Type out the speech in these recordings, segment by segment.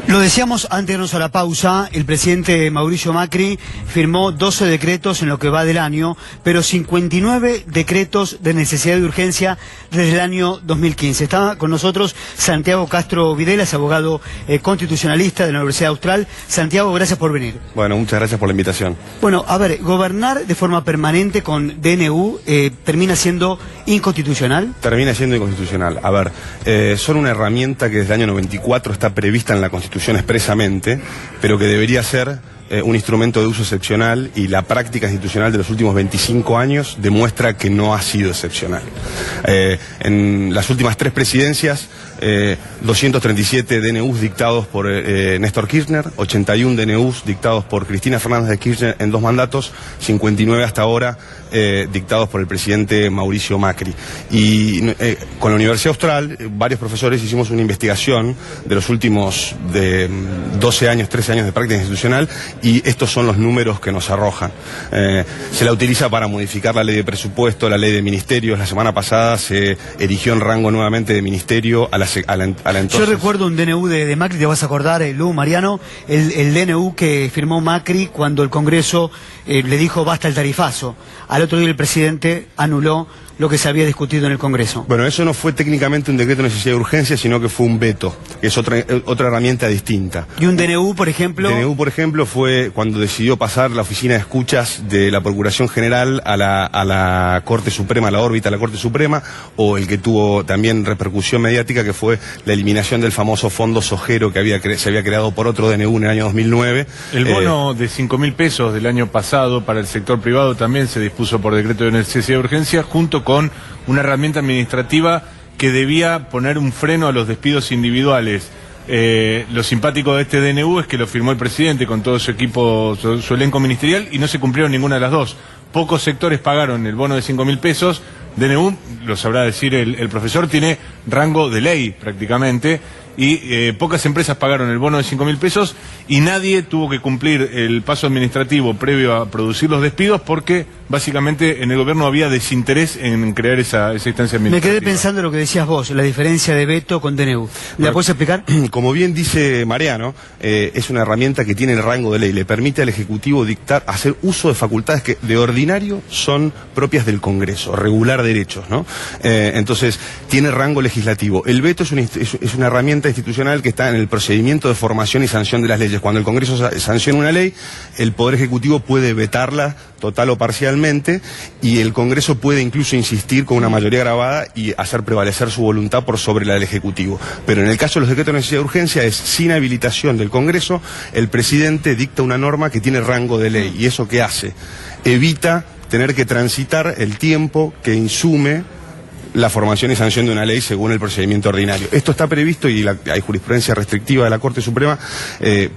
Lo decíamos antes de irnos a la pausa, el presidente Mauricio Macri firmó 12 decretos en lo que va del año, pero 59 decretos de necesidad y urgencia desde el año 2015. Está con nosotros Santiago Castro Videlas, abogado constitucionalista de la Universidad Austral. Santiago, gracias por venir. Bueno, muchas gracias por la invitación. Bueno, a ver, gobernar de forma permanente con DNU termina siendo inconstitucional. Termina siendo inconstitucional. A ver, son una herramienta que desde el año 94 está prevista en la Constitución expresamente, pero que debería ser un instrumento de uso excepcional, y la práctica institucional de los últimos 25 años demuestra que no ha sido excepcional. En las últimas 3 presidencias, 237 DNUs dictados por Néstor Kirchner, 81 DNUs dictados por Cristina Fernández de Kirchner en 2 mandatos, 59 hasta ahora dictados por el presidente Mauricio Macri. Y con la Universidad Austral, varios profesores hicimos una investigación de los últimos 12 años, 13 años de práctica institucional, y estos son los números que nos arrojan. Se la utiliza para modificar la ley de presupuesto, la ley de ministerios. La semana pasada se erigió en rango nuevamente de ministerio a la entonces... Yo recuerdo un DNU de Macri, te vas a acordar, Lu, Mariano, el DNU que firmó Macri cuando el Congreso le dijo basta el tarifazo. Al otro día el presidente anuló lo que se había discutido en el Congreso. Bueno, eso no fue técnicamente un decreto de necesidad de urgencia, sino que fue un veto, que es otra herramienta distinta. ¿Y un DNU, por ejemplo? DNU, por ejemplo, fue cuando decidió pasar la oficina de escuchas de la Procuración General a la Corte Suprema, a la órbita de la Corte Suprema, o el que tuvo también repercusión mediática, que fue la eliminación del famoso fondo sojero que se había creado por otro DNU en el año 2009. El bono de 5.000 pesos del año pasado para el sector privado también se dispuso por decreto de necesidad de urgencia, junto con una herramienta administrativa que debía poner un freno a los despidos individuales. Lo simpático de este DNU es que lo firmó el presidente con todo su equipo, su elenco ministerial, y no se cumplieron ninguna de las dos. Pocos sectores pagaron el bono de 5.000 pesos. DNU, lo sabrá decir el profesor, tiene rango de ley prácticamente, y pocas empresas pagaron el bono de 5.000 pesos y nadie tuvo que cumplir el paso administrativo previo a producir los despidos, porque básicamente en el gobierno había desinterés en crear esa instancia administrativa. Me quedé pensando en lo que decías vos, la diferencia de veto con DNU. ¿La puedes explicar? Como bien dice Mariano, es una herramienta que tiene el rango de ley, le permite al Ejecutivo dictar, hacer uso de facultades que de ordinario son propias del Congreso, regular derechos, ¿no? Entonces, tiene rango legislativo. El veto es una herramienta institucional que está en el procedimiento de formación y sanción de las leyes. Cuando el Congreso sanciona una ley, el Poder Ejecutivo puede vetarla total o parcialmente, y el Congreso puede incluso insistir con una mayoría grabada y hacer prevalecer su voluntad por sobre la del Ejecutivo. Pero en el caso de los decretos de necesidad de urgencia, es sin habilitación del Congreso, el presidente dicta una norma que tiene rango de ley. ¿Y eso qué hace? Evita tener que transitar el tiempo que insume la formación y sanción de una ley según el procedimiento ordinario. Esto está previsto, y hay jurisprudencia restrictiva de la Corte Suprema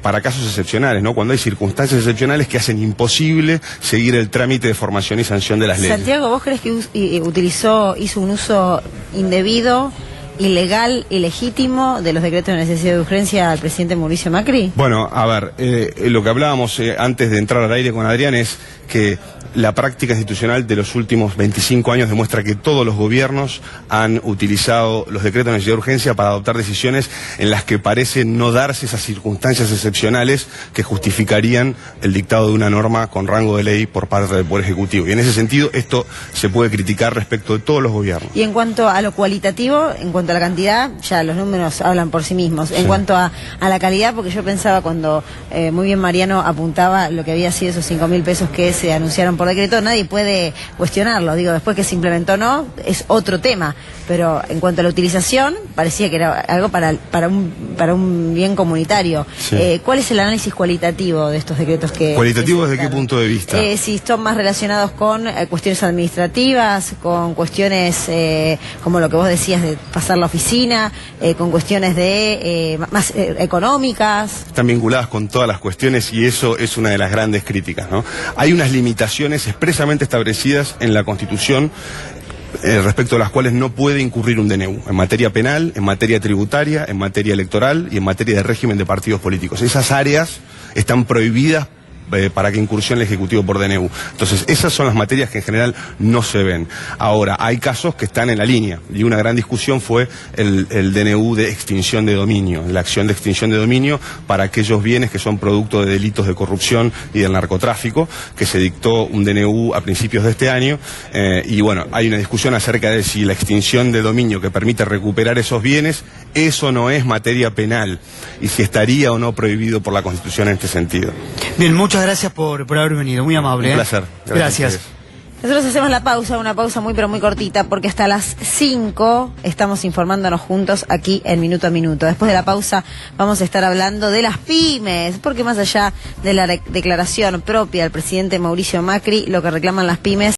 para casos excepcionales, ¿no? Cuando hay circunstancias excepcionales que hacen imposible seguir el trámite de formación y sanción de las leyes. Santiago, ¿vos crees que hizo un uso indebido, ilegal, ilegítimo de los decretos de necesidad de urgencia al presidente Mauricio Macri? Bueno, a ver, lo que hablábamos antes de entrar al aire con Adrián es que la práctica institucional de los últimos 25 años demuestra que todos los gobiernos han utilizado los decretos de necesidad de urgencia para adoptar decisiones en las que parece no darse esas circunstancias excepcionales que justificarían el dictado de una norma con rango de ley por parte del Poder Ejecutivo. Y en ese sentido, esto se puede criticar respecto de todos los gobiernos. Y en cuanto a lo cualitativo, en cuanto a la cantidad, ya los números hablan por sí mismos. En cuanto a la calidad, porque yo pensaba cuando muy bien Mariano apuntaba lo que había sido esos 5.000 pesos que se anunciaron por decreto, nadie puede cuestionarlo. Digo, después que se implementó o no, es otro tema. Pero en cuanto a la utilización, parecía que era algo para un bien comunitario. Sí. ¿Cuál es el análisis cualitativo de estos decretos que... ¿Cualitativo desde qué punto de vista? Si son más relacionados con cuestiones administrativas, con cuestiones como lo que vos decías de pasar la oficina, con cuestiones de más económicas. Están vinculadas con todas las cuestiones, y eso es una de las grandes críticas, ¿no? Hay unas limitaciones expresamente establecidas en la Constitución respecto a las cuales no puede incurrir un DNU, en materia penal, en materia tributaria, en materia electoral y en materia de régimen de partidos políticos. Esas áreas están prohibidas para que incursione el Ejecutivo por DNU. Entonces, esas son las materias que en general no se ven. Ahora, hay casos que están en la línea, y una gran discusión fue el DNU de extinción de dominio, la acción de extinción de dominio para aquellos bienes que son producto de delitos de corrupción y del narcotráfico, que se dictó un DNU a principios de este año, y bueno, hay una discusión acerca de si la extinción de dominio que permite recuperar esos bienes, eso no es materia penal, y si estaría o no prohibido por la Constitución en este sentido. Bien, muchas gracias por haber venido, muy amable. Un placer. Gracias. Nosotros hacemos la pausa, una pausa muy pero muy cortita, porque hasta las 5 estamos informándonos juntos aquí en Minuto a Minuto. Después de la pausa vamos a estar hablando de las pymes, porque más allá de la declaración propia del presidente Mauricio Macri, lo que reclaman las pymes